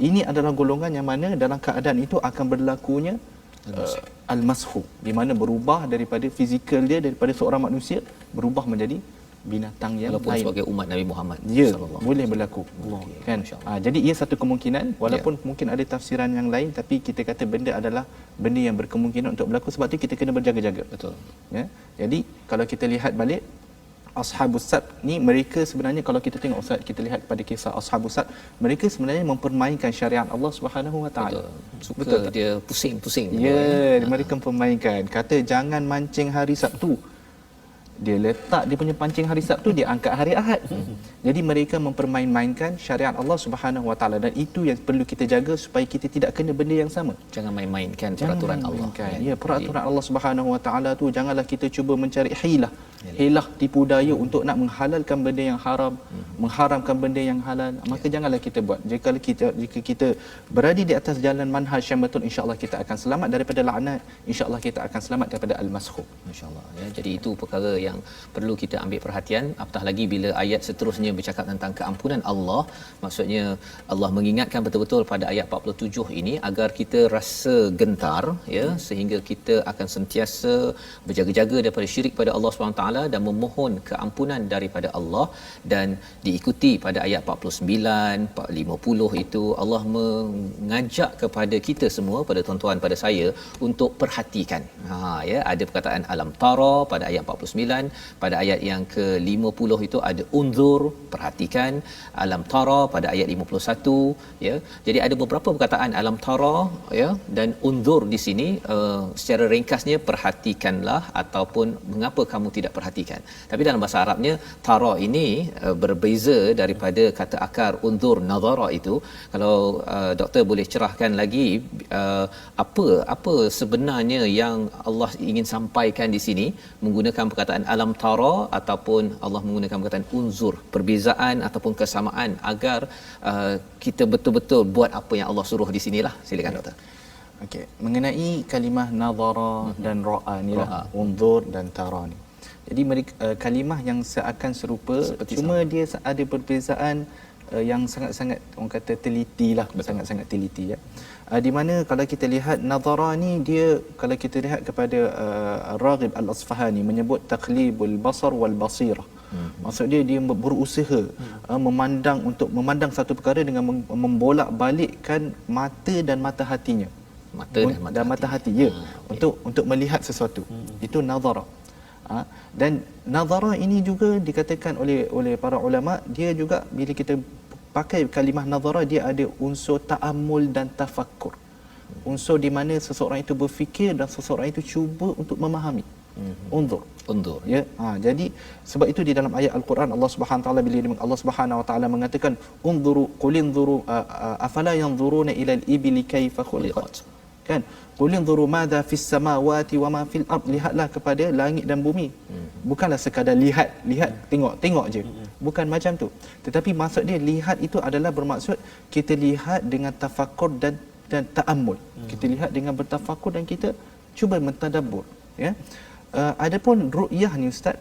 ini adalah golongan yang mana dalam keadaan itu akan berlakunya al-mashu, di mana berubah daripada fizikal dia, daripada seorang manusia berubah menjadi binatang yang walaupun lain. Sebagai umat Nabi Muhammad boleh berlaku, kan? Jadi ia satu kemungkinan, walaupun mungkin ada tafsiran yang lain, tapi kita kata benda adalah benda yang berkemungkinan untuk berlaku. Sebab tu kita kena berjaga-jaga. Betul. Ya. Jadi kalau kita lihat balik Ashabus Sabt ni, mereka sebenarnya, kalau kita tengok Ustaz, kita lihat pada kisah Ashabus Sabt, mereka sebenarnya mempermainkan syariat Allah Subhanahu wa taala. Betul. Dia pusing-pusing. Mereka mempermainkan. Kata jangan mancing hari Sabtu, dia letak dia punya pancing hari Sabtu, dia angkat hari Ahad. Jadi mereka mempermain-mainkan syariat Allah Subhanahu wa taala, dan itu yang perlu kita jaga supaya kita tidak kena benda yang sama. Jangan main-mainkan peraturan Allah. Ya, peraturan Allah Subhanahu wa taala tu janganlah kita cuba mencari hilah tipu daya untuk nak menghalalkan benda yang haram, mengharamkan benda yang halal. Maka janganlah kita buat. Jika kita berada di atas jalan manhaj yang betul, insya-Allah kita akan selamat daripada laknat, insya-Allah kita akan selamat daripada al-mashu. Masya-Allah, ya. Jadi itu perkara yang perlu kita ambil perhatian, apatah lagi bila ayat seterusnya bercakap tentang keampunan Allah. Maksudnya Allah mengingatkan betul-betul pada ayat 47 ini agar kita rasa gentar, ya, sehingga kita akan sentiasa berjaga-jaga daripada syirik pada Allah SWT dan memohon keampunan daripada Allah. Dan diikuti pada ayat 49, 50 itu Allah mengajak kepada kita semua, pada tuan-tuan, pada saya, untuk perhatikan. Ya, ada perkataan alam tara pada ayat 49, pada ayat yang ke-50 itu ada unzur, perhatikan, alam tara pada ayat 51, ya. Jadi ada beberapa perkataan alam tara, ya, dan unzur di sini, secara ringkasnya perhatikanlah ataupun mengapa kamu tidak perhatikan. Tapi dalam bahasa Arabnya tara ini berbeza daripada kata akar unzur nazara itu. Kalau doktor boleh cerahkan lagi apa sebenarnya yang Allah ingin sampaikan di sini menggunakan perkataan alam tara ataupun Allah menggunakan perkataan unzur, perbezaan ataupun kesamaan agar kita betul-betul buat apa yang Allah suruh di sinilah. Silakan doktor. Okey, mengenai kalimah nazara dan ra'a ni lah, unzur dan tara ni. Jadi kalimah yang seakan serupa, seperti cuma sama. Dia ada perbezaan yang sangat-sangat, orang kata, teliti lah. Betul. Sangat-sangat teliti, ya. Di mana kalau kita lihat nazara ni, dia kalau kita lihat kepada Raghib Al-Asfahani menyebut taqlibul basar wal basirah. Maksud dia berusaha memandang satu perkara dengan membolak-balikkan mata dan mata hatinya. Mata hati, ya. Untuk melihat sesuatu. Itu nazara. Dan nazara ini juga dikatakan oleh para ulama, dia juga bila kita pakai kalimah nazara, dia ada unsur ta'ammul dan tafakkur. Unsur di mana seseorang itu berfikir dan seseorang itu cuba untuk memahami. Unzur. Ya. Jadi sebab itu di dalam ayat Al-Quran Allah Subhanahu Wa Taala, bila Allah Subhanahu Wa Taala mengatakan unzuru qul inzuru afala yanzuruna ila al-ibli kaifa khuliqat. Kan? Qul inzuru madza fis samawati wa ma fil ard. Lihatlah kepada langit dan bumi. bukanlah sekadar lihat tengok je. Bukan macam tu. Tetapi maksud dia lihat itu adalah bermaksud kita lihat dengan tafakur dan ta'ammul. Kita lihat dengan bertafakur dan kita cuba mentadabbur, ya. Adapun ru'yah ni ustaz,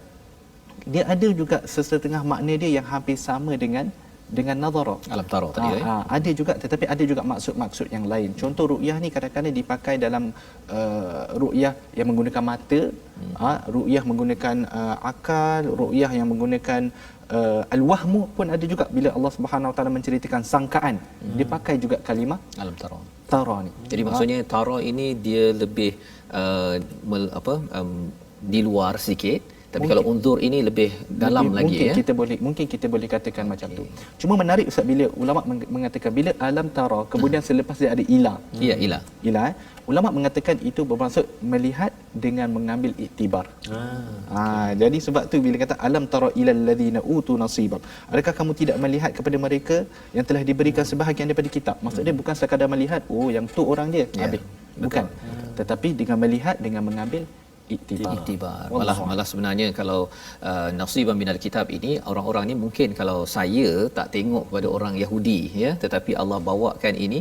dia ada juga sesetengah makna dia yang hampir sama dengan nazara. Alam tara tadi Ada juga, tetapi ada juga maksud-maksud yang lain. Contoh ru'yah ni kadang-kadang dipakai dalam ru'yah yang menggunakan mata, ru'yah menggunakan akal, ru'yah yang menggunakan al-wahmu pun ada juga. Bila Allah Subhanahu Wa Taala menceritakan sangkaan, dia pakai juga kalimah alam tara ni. Jadi maksudnya tara ini dia lebih di luar sikit, tapi kalau unzur ini lebih dalam lagi, ya. Mungkin kita boleh katakan macam tu. Cuma menarik ustaz bila ulama mengatakan bila alam tara kemudian selepas dia ada ila. Ya, ila. Ulama mengatakan itu bermaksud melihat dengan mengambil iktibar. Jadi sebab tu bila kata alam tara ilal ladzina utu nasiban, adakah kamu tidak melihat kepada mereka yang telah diberikan sebahagian daripada kitab? Maksud dia bukan sekadar melihat, oh yang tu orang dia, habis. Bukan. Tetapi dengan melihat dengan mengambil iktibar. Malah sebenarnya kalau nasiban minal kitab ini, orang-orang ni mungkin kalau saya tak tengok kepada orang Yahudi, ya, tetapi Allah bawakan ini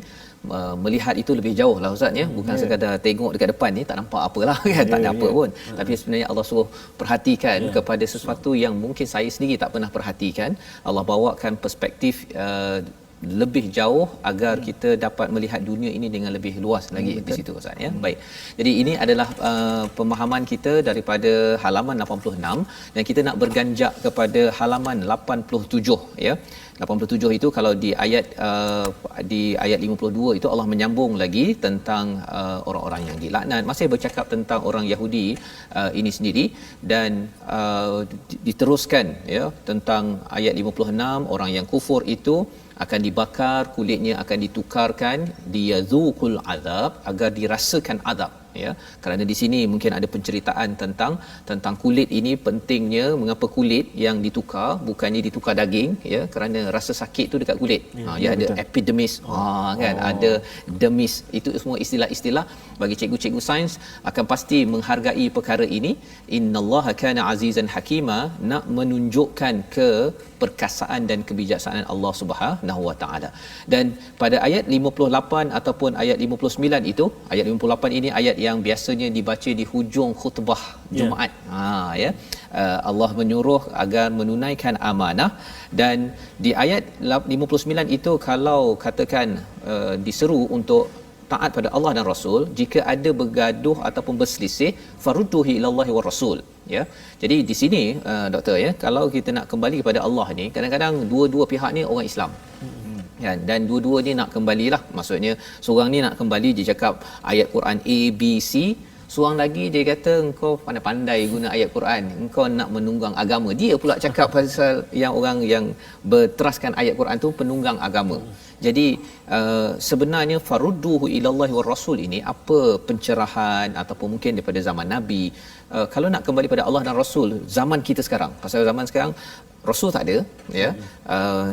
melihat itu lebih jauh lah ustaz, ya. Bukan sekadar tengok dekat depan ni tak nampak apalah kan, tak ada apa pun. Tapi sebenarnya Allah suruh perhatikan kepada sesuatu yang mungkin saya sendiri tak pernah perhatikan. Allah bawakan perspektif lebih jauh agar kita dapat melihat dunia ini dengan lebih luas lagi di situ ustaz, ya. Baik. Jadi ini adalah pemahaman kita daripada halaman 86 dan kita nak berganjak kepada halaman 87, ya. 87 itu kalau di ayat 52 itu Allah menyambung lagi tentang orang-orang yang dilaknat, masih bercakap tentang orang Yahudi ini sendiri, dan diteruskan, ya, tentang ayat 56 orang yang kufur itu akan dibakar, kulitnya akan ditukarkan, diyazuqul azab, agar dirasakan azab, ya. Kerana di sini mungkin ada penceritaan tentang kulit ini, pentingnya mengapa kulit yang ditukar, bukannya ditukar daging, ya, kerana rasa sakit tu dekat kulit. Ada betul. Epidermis, kan, ada dermis, itu semua istilah-istilah bagi cikgu-cikgu sains akan pasti menghargai perkara ini. Innallaha kana azizan hakima, nak menunjukkan ke perkasaan dan kebijaksanaan Allah Subhanahu Wa Taala. Dan pada ayat 58 ataupun ayat 59 itu, ayat 58 ini ayat yang biasanya dibaca di hujung khutbah Jumaat. Ya. Allah menyuruh agar menunaikan amanah, dan di ayat 59 itu kalau katakan diseru untuk taat pada Allah dan Rasul, jika ada bergaduh ataupun berselisih, farudduhi ilallahi war rasul, ya. Jadi di sini doktor, ya, kalau kita nak kembali kepada Allah ni, kadang-kadang dua-dua pihak ni orang Islam, kan, dan dua-dua ni nak kembalilah, maksudnya seorang ni nak kembali, dia cakap ayat Quran A B C, seorang lagi dia kata engkau pandai-pandai guna ayat Quran, engkau nak menunggang agama. Dia pula cakap pasal yang orang yang berteraskan ayat Quran tu penunggang agama. Jadi sebenarnya farudduhu ilallahi war rasul ini apa pencerahan ataupun mungkin daripada zaman Nabi, kalau nak kembali pada Allah dan Rasul zaman kita sekarang. Pasal zaman sekarang Rasul tak ada, ya.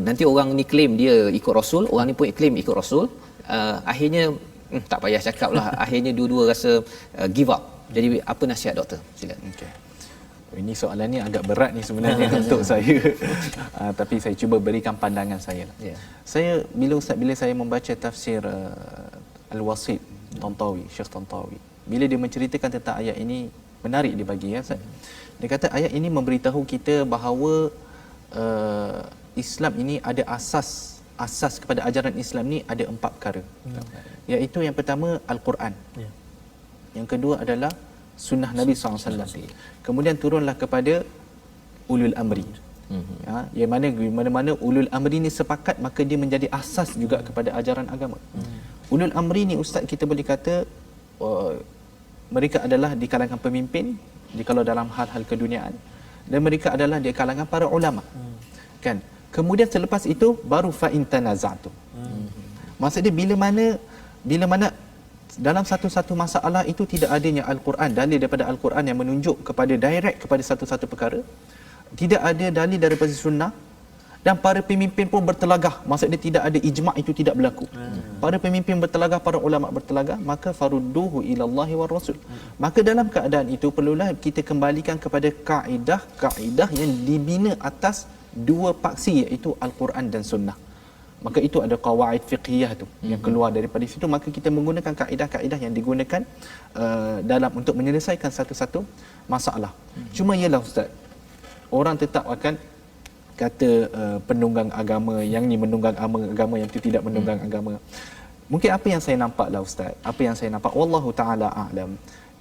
Nanti orang ni claim dia ikut Rasul, orang ni pun claim ikut Rasul, akhirnya tak payah cakap lah. Akhirnya dua-dua rasa give up. Jadi apa nasihat doktor? Silakan. Okay. Ini soalan ni agak berat ni sebenarnya untuk saya. Tapi saya cuba berikan pandangan saya lah. Saya bila saya membaca tafsir Al-Wasit Tantawi, Syekh Tantawi, bila dia menceritakan tentang ayat ini, menarik dia bagi, ya. Dia kata ayat ini memberitahu kita bahawa Islam ini ada asas kepada ajaran Islam ni ada 4 perkara. Iaitu yang pertama Al-Quran. Yang kedua adalah sunnah Nabi SAW. Kemudian turunlah kepada ulul amri. Yang mana-mana ulul amri ni sepakat, maka dia menjadi asas juga kepada ajaran agama. Ulul amri ni ustaz, kita boleh kata mereka adalah di kalangan pemimpin, kalau dalam hal-hal keduniaan, dan mereka adalah di kalangan para ulama. Kan? Kemudian selepas itu baru fa in tanaza'tum. Maksudnya bila mana dalam satu-satu masalah itu tidak adanya Al-Quran, dalil daripada Al-Quran yang menunjuk kepada direct kepada satu-satu perkara, tidak ada dalil daripada sunnah, dan para pemimpin pun bertelagah, maksudnya tidak ada ijma' itu tidak berlaku. Para pemimpin bertelagah, para ulama bertelagah, maka farudduhu ilallahi war rasul. Maka dalam keadaan itu perlulah kita kembalikan kepada kaedah yang dibina atas dua paksi, iaitu Al-Quran dan Sunnah. Maka itu ada qawaid fiqhiyah tu yang keluar daripada situ. Maka kita menggunakan kaedah-kaedah yang digunakan dalam untuk menyelesaikan satu-satu masalah. Cuma ialah ustaz, orang tetap akan kata penunggang agama yang ni menunggang agama, yang tu tidak menunggang agama. Mungkin apa yang saya nampaklah ustaz, apa yang saya nampak, wallahu taala a'lam,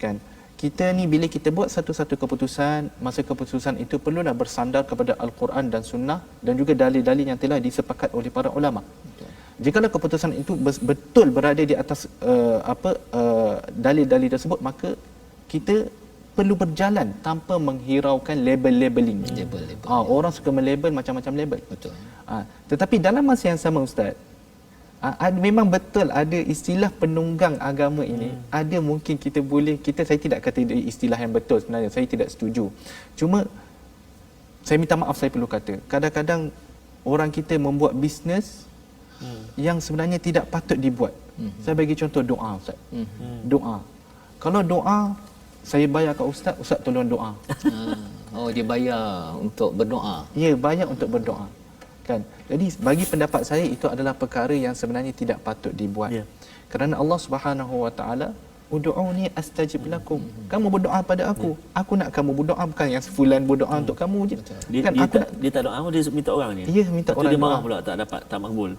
kan, kita ni bila kita buat satu-satu keputusan, masa keputusan itu perlulah bersandar kepada Al-Quran dan Sunnah dan juga dalil-dalil yang telah disepakat oleh para ulama. Jikalau keputusan itu betul berada di atas dalil-dalil tersebut, maka kita perlu berjalan tanpa menghiraukan label-labeling. Orang suka melabel macam-macam label. Betul. Tetapi dalam masa yang sama ustaz, memang betul ada istilah penunggang agama ini. Ada mungkin saya tidak kata istilah yang betul sebenarnya, saya tidak setuju. Cuma saya minta maaf, saya perlu kata, kadang-kadang orang kita membuat bisnes yang sebenarnya tidak patut dibuat. Saya bagi contoh doa ustaz. Doa. Kalau doa, saya bayar kat ustaz tolong doa. Dia bayar untuk berdoa. Ya, bayar untuk berdoa. Kan? Jadi bagi pendapat saya itu adalah perkara yang sebenarnya tidak patut dibuat. Kerana Allah Subhanahu Wa Taala, ud'uni astajib lakum. Kamu berdoa pada aku nak kamu berdoa, bukan yang fulan berdoa untuk kamu je. Kan dia tak doa, dia minta orang ni. Ya, minta orang. Dia marah pula tak dapat, tak makbul.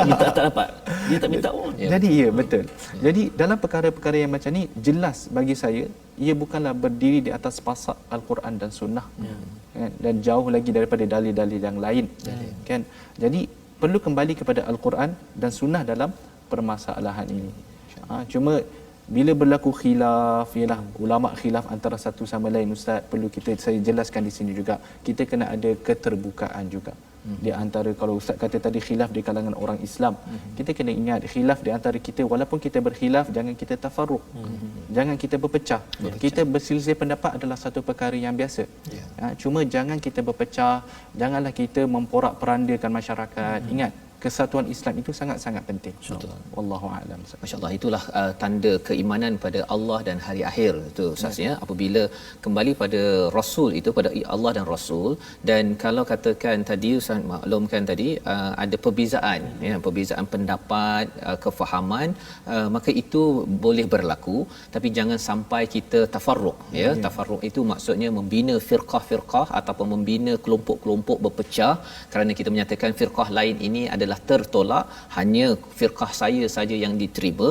Minta tak dapat. Dia tak minta orang. Jadi betul. Jadi dalam perkara-perkara yang macam ni, jelas bagi saya ia bukanlah berdiri di atas pasak Al-Quran dan Sunnah. Kan? Dan jauh lagi daripada dalil-dalil yang lain. Kan? Jadi perlu kembali kepada Al-Quran dan Sunnah dalam permasalahan ini. Cuma bila berlaku khilaf, ialah ulama khilaf antara satu sama lain ustaz, perlu saya jelaskan di sini juga, kita kena ada keterbukaan juga. Di antara, kalau ustaz kata tadi khilaf di kalangan orang Islam, kita kena ingat khilaf di antara kita, walaupun kita berkhilaf, jangan kita tafarruq. Jangan kita berpecah. Kita berselisih pendapat adalah satu perkara yang biasa. Cuma jangan kita berpecah, janganlah kita memporak-perandakan masyarakat. Ingat, kesatuan Islam itu sangat-sangat penting. Betul. Wallahu a'lam. Masya-Allah, itulah tanda keimanan pada Allah dan hari akhir itu Ustaz ya. Apabila kembali pada Rasul itu, pada Allah dan Rasul, dan kalau katakan tadi Ustaz maklumkan tadi ada perbezaan ya, perbezaan pendapat, kefahaman, maka itu boleh berlaku, tapi jangan sampai kita tafarruq ya. Tafarruq itu maksudnya membina firqah-firqah ataupun membina kelompok-kelompok berpecah kerana kita menyatakan firqah lain ini adalah tertolak, hanya firqah saya saja yang diterima.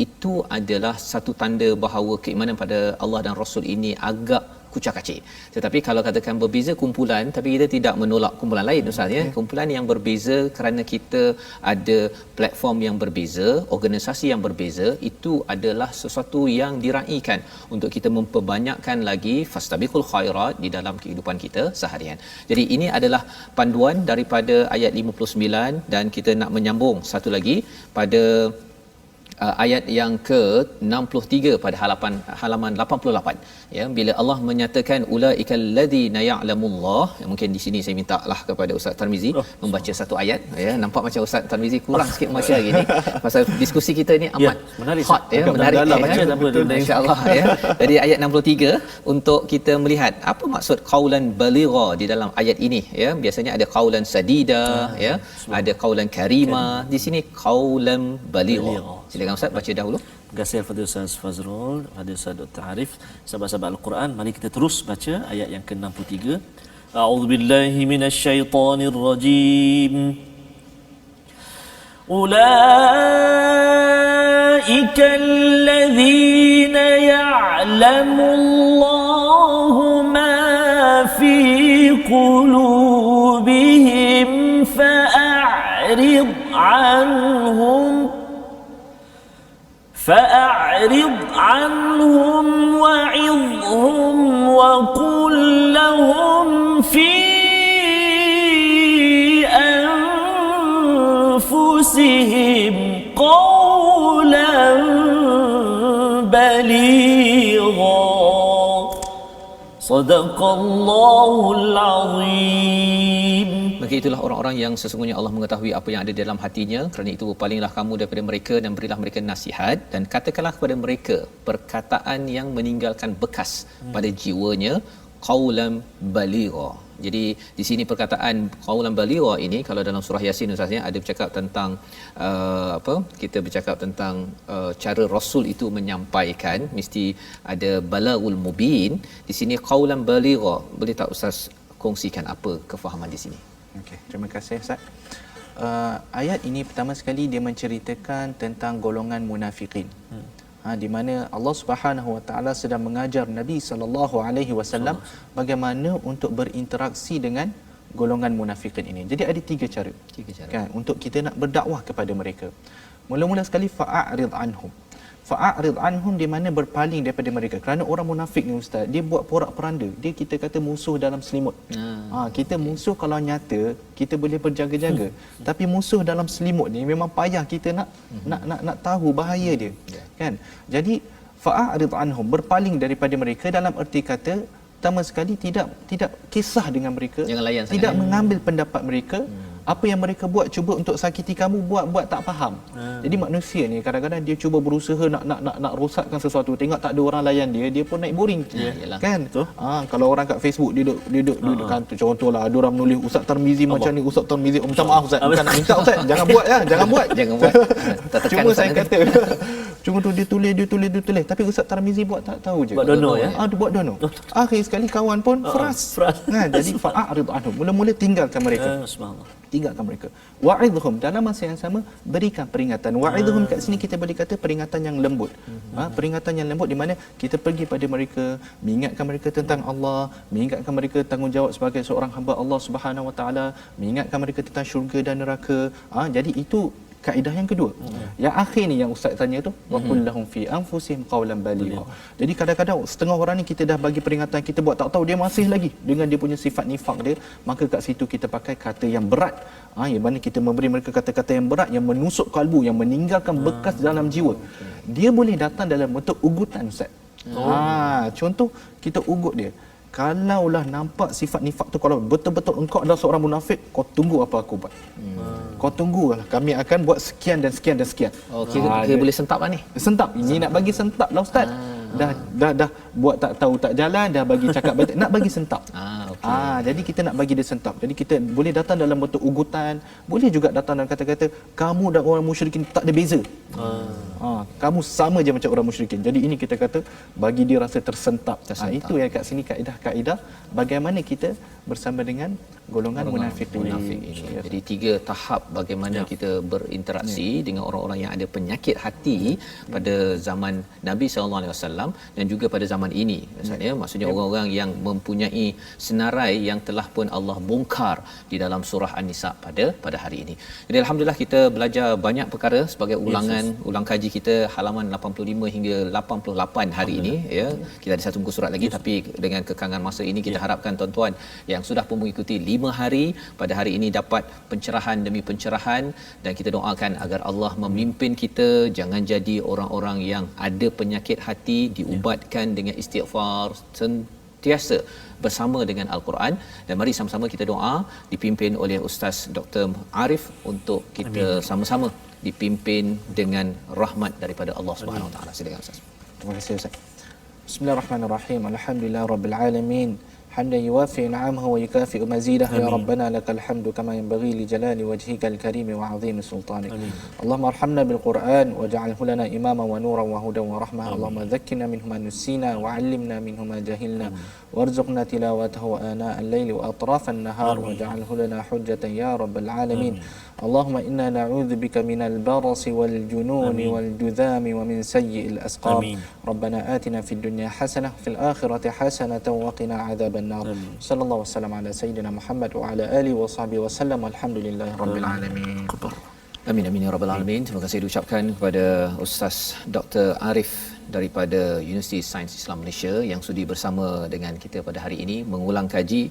Itu adalah satu tanda bahawa keimanan pada Allah dan Rasul ini agak kucak-kacik. Tetapi kalau katakan berbeza kumpulan, tapi kita tidak menolak kumpulan lain Ustaz ya. Kumpulan yang berbeza kerana kita ada platform yang berbeza, organisasi yang berbeza, itu adalah sesuatu yang diraikan untuk kita memperbanyakkan lagi fastabiqul khairat di dalam kehidupan kita seharian. Jadi ini adalah panduan daripada ayat 59, dan kita nak menyambung satu lagi pada ayat yang ke-63 pada halaman 88 ya, bila Allah menyatakan ulaikal ladzina ya'lamullah. Mungkin di sini saya mintalah kepada Ustaz Tarmizi membaca satu ayat ya. Nampak macam Ustaz Tarmizi kurang sikit membaca hari ni pasal diskusi kita ni amat menarik, hot ya, menarik ya, insya-Allah ya. Dari ayat 63 untuk kita melihat apa maksud qaulan baligha di dalam ayat ini ya. Biasanya ada qaulan sadida ya, ada qaulan karima, di sini qaulan baligha. Silakan Ustaz baca dahulu. Terima kasih Fadil Ustaz Fazrul, Fadil Ustaz Dr. Arif, sahabat-sahabat Al-Quran. Mari kita terus baca ayat yang ke-63. A'udzubillahi minasyaitonir rajim. Ulaika alladzina ya'lamullahu ma fi qulubihim fa'rid عنهم وعظهم وقل لهم في أنفسهم قولا بليغا صدق الله العظيم. Maka itulah orang-orang yang sesungguhnya Allah mengetahui apa yang ada dalam hatinya. Kerana itu berpalinglah kamu daripada mereka dan berilah mereka nasihat dan katakanlah kepada mereka perkataan yang meninggalkan bekas pada jiwanya, qaulan baligha. Jadi di sini perkataan qaulan baligha ini, kalau dalam surah Yasin ustaznya ada bercakap tentang kita bercakap tentang cara Rasul itu menyampaikan, mesti ada balaghul mubin. Di sini qaulan baligha. Boleh tak ustaz kongsikan apa kefahaman di sini? Okey, terima kasih Ustaz. Ayat ini pertama sekali dia menceritakan tentang golongan munafikin. Di mana Allah Subhanahu Wa Taala sedang mengajar Nabi sallallahu alaihi wasallam bagaimana untuk berinteraksi dengan golongan munafikin ini. Jadi ada tiga cara. Kan, untuk kita nak berdakwah kepada mereka. Mula-mula sekali fa'arid anhum. Fa'arid anhum di mana berpaling daripada mereka. Kerana orang munafik ni ustaz, dia buat porak-poranda. Dia kita kata musuh dalam selimut. Kita musuh kalau nyata kita boleh berjaga-jaga. Tapi musuh dalam selimut ni memang payah kita nak tahu bahaya dia. Kan? Jadi fa'arid anhum, berpaling daripada mereka dalam erti kata pertama sekali tidak kisah dengan mereka, tidak mengambil pendapat mereka. Apa yang mereka buat cuba untuk sakiti kamu, buat tak faham. Jadi manusia ni kadang-kadang dia cuba berusaha nak rosakkan sesuatu, tengok tak ada orang layan dia pun naik boring. Kan? Kalau orang kat Facebook dia duduk kantor, contohlah ada orang menulis Ustaz Tarmizi macam ni, Ustaz Tarmizi minta maaf Ustaz, bukan nak minta Ustaz, jangan buat. Jangan buat. Cuma saya kata cuma tu dia tulis tapi Ustaz Tarmizi buat tak tahu je. Buat dono ya. Dia buat dono. Akhir sekali kawan pun fras. Jadi fa'arid anhum, mula-mula tinggalkan mereka. Subhanallah. Tinggalkan mereka. Wa'idhum, dalam masa yang sama berikan peringatan. Wa'idhum kat sini kita boleh kata peringatan yang lembut. Peringatan yang lembut di mana kita pergi pada mereka, mengingatkan mereka tentang Allah, mengingatkan mereka tanggungjawab sebagai seorang hamba Allah Subhanahu Wa Taala, mengingatkan mereka tentang syurga dan neraka. Jadi itu kaedah yang kedua. Yang akhir ni yang ustaz tanya tu, wa qul lahum fi anfusihim qawlan baligha. Jadi kadang-kadang setengah orang ni kita dah bagi peringatan, kita buat tak tahu dia masih lagi dengan dia punya sifat nifak dia, maka kat situ kita pakai kata yang berat. Yang mana kita memberi mereka kata-kata yang berat yang menusuk kalbu, yang meninggalkan bekas dalam jiwa. Dia boleh datang dalam bentuk ugutan ustaz. Contoh kita ugut dia. Kalaulah nampak sifat nifak tu, kalau betul-betul engkau adalah seorang munafik, kau tunggu apa aku buat. Kau tunggulah, kami akan buat sekian dan sekian dan sekian. Kita boleh sentap lah ni. Sentap. Ini nak bagi sentap lah ustaz. Dah buat tak tahu tak jalan, dah bagi cakap baik, nak bagi sentap. Jadi kita nak bagi dia sentap. Jadi kita boleh datang dalam bentuk ugutan, boleh juga datang dalam kata-kata kamu dan orang musyrikin tak ada beza. Kamu sama je macam orang musyrikin. Jadi ini kita kata bagi dia rasa tersentap. Itu yang kat sini kaedah bagaimana kita bersama dengan golongan munafik ini. Jadi tiga tahap bagaimana kita berinteraksi dengan orang-orang yang ada penyakit hati pada zaman Nabi sallallahu alaihi wasallam dan juga pada zaman ini. Maksudnya orang-orang yang mempunyai senarai yang telah pun Allah bongkar di dalam surah An-Nisa pada hari ini. Jadi alhamdulillah kita belajar banyak perkara sebagai ulang kaji kita halaman 85 hingga 88 hari ini ya. Kita ada satu muka surat lagi tapi dengan kekangan masa ini kita harapkan tuan-tuan yang sudah pun mengikuti 5 hari pada hari ini dapat pencerahan demi pencerahan, dan kita doakan agar Allah memimpin kita jangan jadi orang-orang yang ada penyakit hati, diubatkan dengan istighfar sentiasa bersama dengan Al-Quran. Dan mari sama-sama kita doa dipimpin oleh Ustaz Dr. Arif untuk kita sama-sama dipimpin dengan rahmat daripada Allah Subhanahu Wa Taala. Silakan Ustaz. Terima kasih Ustaz. Bismillahirrahmanirrahim. Alhamdulillahirabbil alamin. حمدا يوافي نعمه ويكافئ مزيده يا ربنا لك الحمد كما ينبغي لجلال وجهك الكريم وعظيم سلطانك. اللهم ارحمنا بالقرآن واجعله لنا إماما ونورا وهدى ورحمة. اللهم ذكرنا منه ما نسينا وعلمنا منه ما جهلنا وارزقنا تلاوته آناء الليل وأطراف النهار واجعله لنا حجة يا رب العالمين. اللهم إنا نعوذ بك من البرص والجنون والجذام ومن سيء الأسقام. ربنا آتنا في الدنيا حسنة في الآخرة حسنة وقنا عذاب النار. صلى الله وسلم على سيدنا محمد وعلى آله وصحبه وسلم والحمد لله رب العالمين. Amin amin ya rabbal alamin. Terima kasih diucapkan kepada Ustaz Dr. Arif daripada Universiti Sains Islam Malaysia yang sudi bersama dengan kita pada hari ini mengulang kaji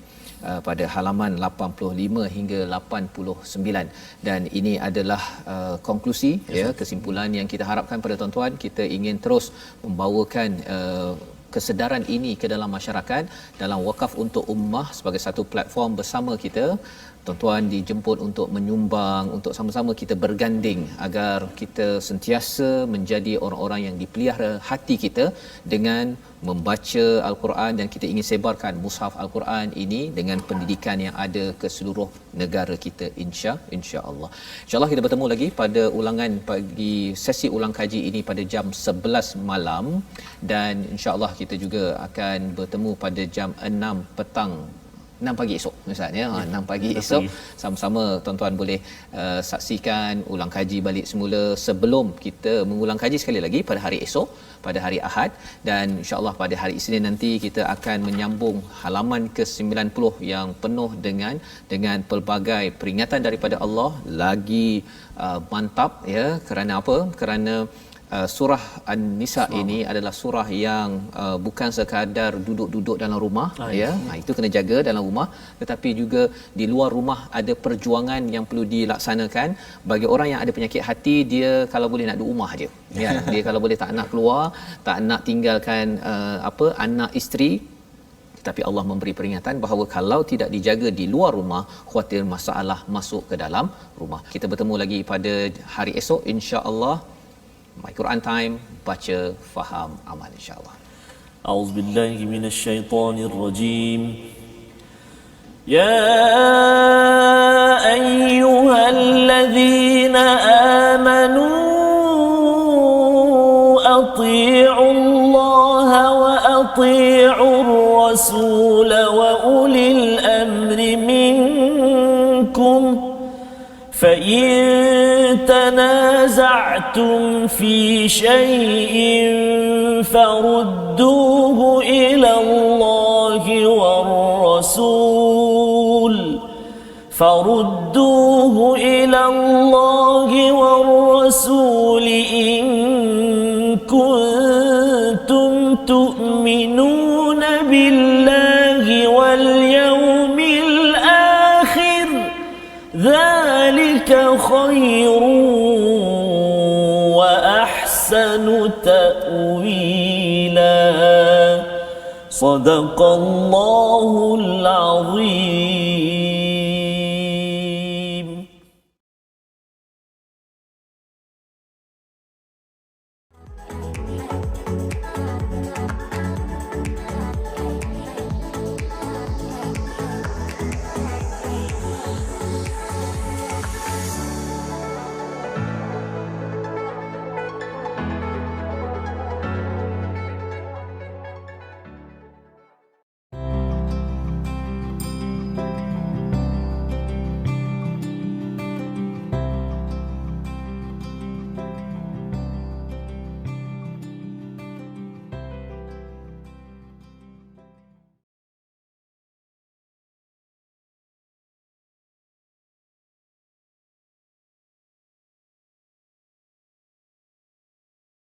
pada halaman 85 hingga 89, dan ini adalah konklusi kesimpulan yang kita harapkan pada tuan-tuan. Kita ingin terus membawakan kesedaran ini ke dalam masyarakat dalam Wakaf untuk Ummah sebagai satu platform bersama kita. tuan-tuan dijemput untuk menyumbang, untuk sama-sama kita berganding agar kita sentiasa menjadi orang-orang yang dipelihara hati kita dengan membaca Al-Quran, dan kita ingin sebarkan mushaf Al-Quran ini dengan pendidikan yang ada ke seluruh negara kita, insya-Allah. Insya-Allah kita bertemu lagi pada ulangan pagi sesi ulang kaji ini pada jam 11 malam, dan insya-Allah kita juga akan bertemu pada jam 6 petang, 6 pagi esok Ustaz ya. 6 pagi esok sama-sama tuan-tuan boleh saksikan ulang kaji balik semula sebelum kita mengulang kaji sekali lagi pada hari esok, pada hari Ahad, dan insya-Allah pada hari Isnin nanti kita akan menyambung halaman ke-90 yang penuh dengan pelbagai peringatan daripada Allah lagi mantap ya. Kerana apa? Kerana surah An-Nisa ini adalah surah yang bukan sekadar duduk-duduk dalam rumah ya. Itu kena jaga dalam rumah, tetapi juga di luar rumah ada perjuangan yang perlu dilaksanakan. Bagi orang yang ada penyakit hati, dia kalau boleh nak duduk rumah aje ya. Dia kalau boleh tak nak keluar, tak nak tinggalkan anak isteri. Tapi Allah memberi peringatan bahawa kalau tidak dijaga di luar rumah, khawatir masalah masuk ke dalam rumah. Kita bertemu lagi pada hari esok insya-Allah. My Quran Time, baca, faham, amal insya-Allah. A'udzubillahi minasyaitonir rajim. Ya ayyuhalladzina amanu athi'ullaha wa athi'ur rasul wa ulil amri minkum. فإن تنازعتم في شيء فردوه إلى الله والرسول إن كنتم تؤمنون بالله واليوم الآخر ذلك خير وأحسن تأويلا صدق الله العظيم.